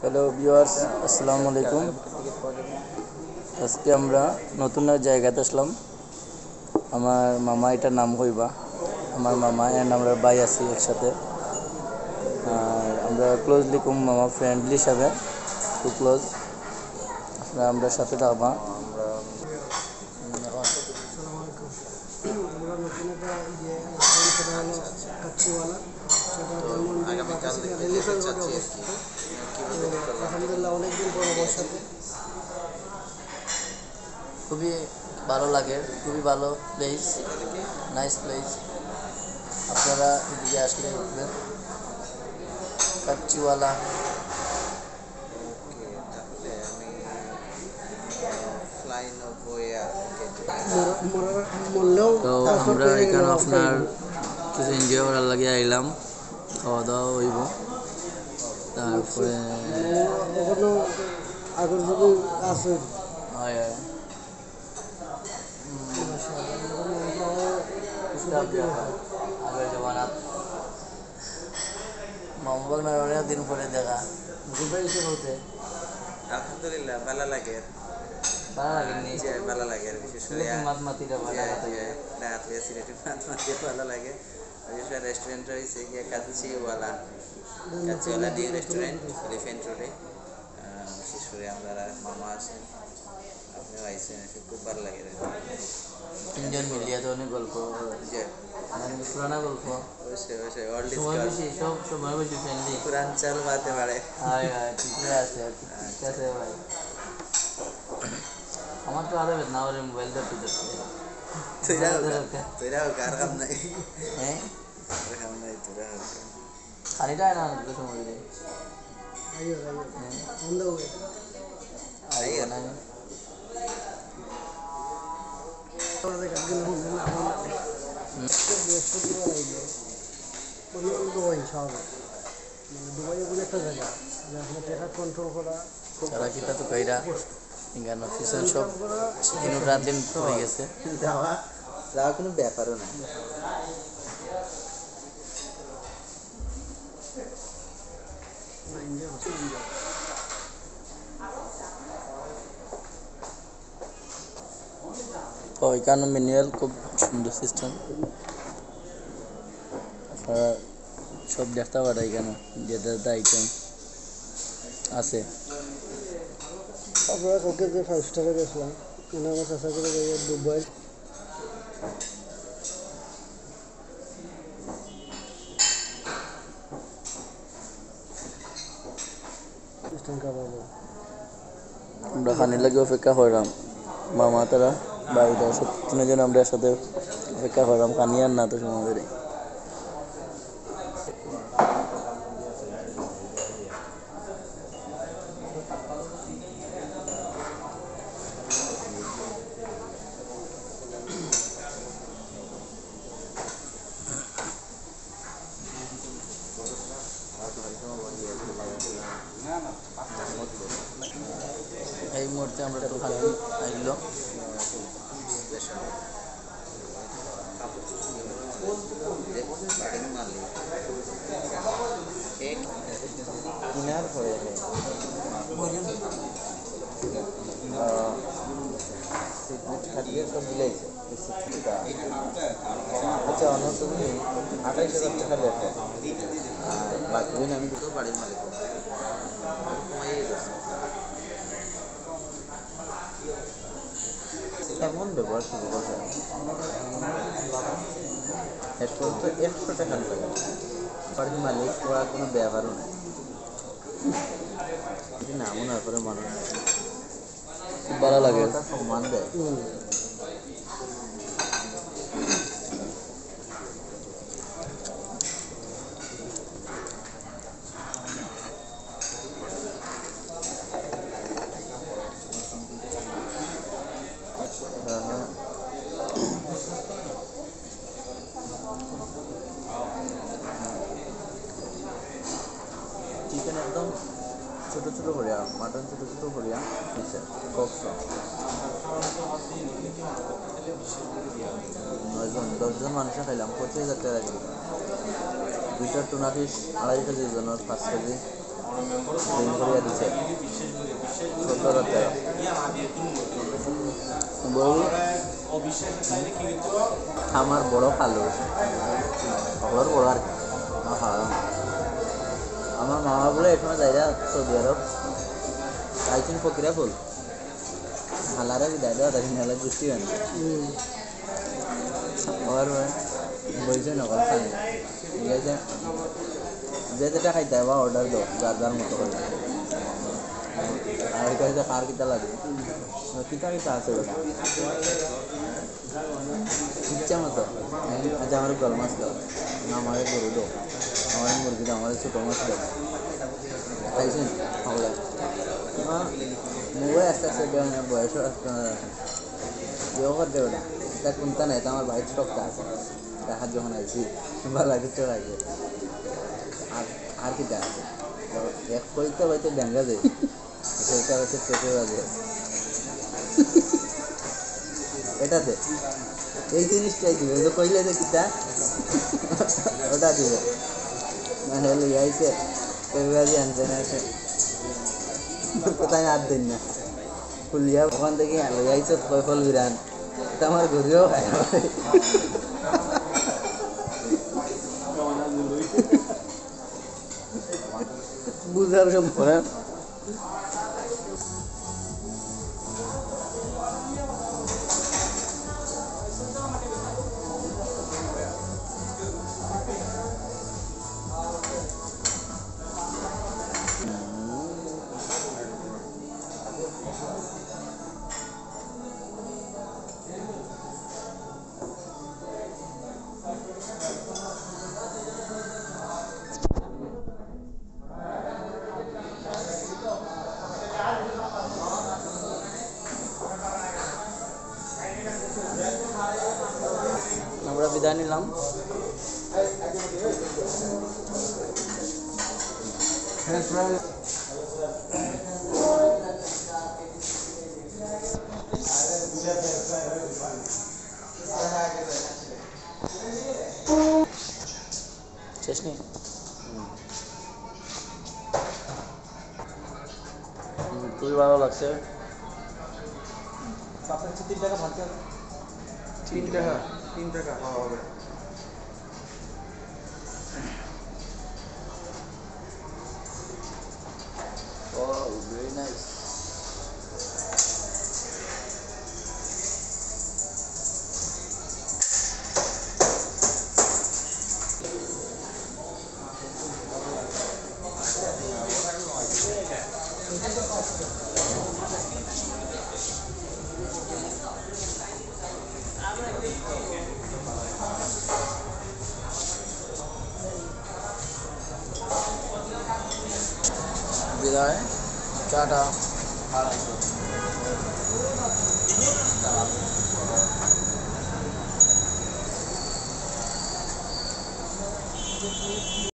Hello viewers, আসসালামু আলাইকুম। আজকে আমরা নতুন এক জায়গাতে আসলাম। আমার মামা, এটার নাম হইবা আমার মামা অ্যান্ড আমরা ভাই আছি একসাথে। আর আমরা ক্লোজলি কুম মামা, ফ্রেন্ডলি হিসাবে খুব ক্লোজ। আমরা সাথে থাকবা। আমরা নতুন একটা রেস্টুরেন্ট, সেটা হলো কাচ্চিওয়ালা। সেটা ধানমন্ডি বাতাসিয়া রেলিফেন্ট রোডে অবস্থিত। তো আলহামদুলিল্লাহ অনেকদিন পর আমার সাথে খুবই ভালো লাগে, খুবই ভালো প্লেস, নাইস প্লেস। আপনারা এদিকে আসলে উঠবেন কাচ্চিওয়ালা। মরলেও তো তারপর আমরা পেয়ে এখানে গেলাম আপনার কিছু এনজয় করার লাগে আইলাম, খাওয়া দাওয়া হইব। তারপরে এখনো আগের যদি আছে হয় আগের জমানাত মোহাম্মদ অনেক দিন পরে দেখা মুজিবাই এসে বলতে আলহামদুলিল্লাহ ভালো লাগে। ভালো লাগেনি যে ভালো লাগে আর বিশেষ করে মাত মাতিটা ভালো লাগে। রাত সিলেটি মাছ ভালো লাগে। বিশেষ করে রেস্টুরেন্ট রয়েছে গিয়ে কাচ্চিওয়ালা নিউ রেস্টুরেন্ট এলিফেন্ট রোডে। বিশেষ করে আমরা মামা আছেন, আপনিও আইসেন, খুব ভালো লাগে। তিনজন মিলিয়ে তো অনেক গল্প, যে পুরানা গল্প, অবশ্যই অবশ্যই ওয়ার্ল্ড ইজ সময় গড, বেশি, সব সময় বেশি ফ্রেন্ডলি। পুরান চাল বাতে পারে। হয় হয়, ঠিকই আছে, ঠিক আছে ভাই। আমার তো আরো না ওর মোবাইল ধরতে তোরাও কার কাম নাই, হ্যাঁ কাম নাই তোরা। খানিটা না সময় দেয় অন দ্য ওয়ে। বৃহস্পতিবার আইলে ইনশাআল্লাহ দুবাই এমন একটা জায়গা যেখানে টাকা কন্ট্রোল করা খুব তারা কিতা তো কইরা ইঙ্গান অফিসের সব দিন রাত দিন হয়ে গেছে। যাওয়া কোনো ব্যাপারও না। তো এখানে ম্যানুয়াল খুব সুন্দর সিস্টেম, আপনারা সব দেখতে পারে এখানে যেটা আইটেম আছে। আপনারা কালকে যে 5 স্টারে গেছিলাম, মানে আমার চাষা করে দুবাই আমরা খানির লাগে অপেক্ষা করলাম, মামা তারা বাড়িটা সব তিনজন আমরা একসাথে অপেক্ষা করলাম। খানি আর না তো সময় ধরে এই মুহূর্তে আমরা তো খানি আইলো। কিনার পরে খাটিয়ে সব মিলাইছে। আচ্ছা অন্য তুমি 28,000 টাকা লেখো, আর বাকি আমি দুটো বাড়ির মালিক কেমন ব্যবহার শুরু করবে। এরপর তো 100 টাকা লাগে, বাড়ির মালিক ওরা কোনো ব্যবহারও নেই। না মনে করে মানুষ খুব ভালো লাগে। সম্মান দেয়। চিকেন একদম ছোটো ছোটো করিয়া, মাটন ছোটো ছোটো করিয়া দিচ্ছে, কক্স 10জন মানুষে খাইলাম, 25,000 টাকা দিলাম। 2টা টুনা ফিশ 2.5 কেজি জনের 5 কেজি, দিন করিয়া দিছে ১৪,০০০ টাকা বউ আমার বড় খালু ওর বড় আর কি আমার মামা বলে এই সময় যাইরা সৌদি আরব আইছেন ফকিরা ফুল হালারে বিদায় দেওয়া তাকে নেলা গোষ্ঠী হয় না और বলছে নকল খাই ঠিক আছে যে যেটা খাইতে হবে অর্ডার দাও যার যার মতো করে আর কাছে কার কিতা লাগে কিতা কিতা আছে ওটা ইচ্ছা মতো আজ আমার গল মাছ দাও আমার গরু দাও আমার মুরগি দাও আমার ছোটো মাছ দাও খাইছেন খাওয়া মুগো আস্তে আস্তে বয়সও আসতে ইয়েও করতে ওটা এটা কোনটা নাই এটা আমার বাইক শখটা আছে দেখার যখন আইছি ভালো কিছু লাগে আর কিটা আছে এক কইতে হয়তো ড্যাঙ্গা যায় সেটা হচ্ছে পেটে বাজে এটাতে এই জিনিসটাই দিবে তো কইলে যে কিটা ওটা দিবে না হলে আইছে পেটে বাজে আনছে না কোথায় আর দিন না ফুলিয়া ওখান থেকে আইছে ফল বিরান এটা আমার ঘুরিয়েও খায় বুঝার সম্পর্ক আমরা বিদায় নিলাম শেষ নেই খুবই ভালো লাগছে 3 টাকা ভাত 3 টাকা 3 টাকা হবে Oh, very nice. বিদায় টাটা।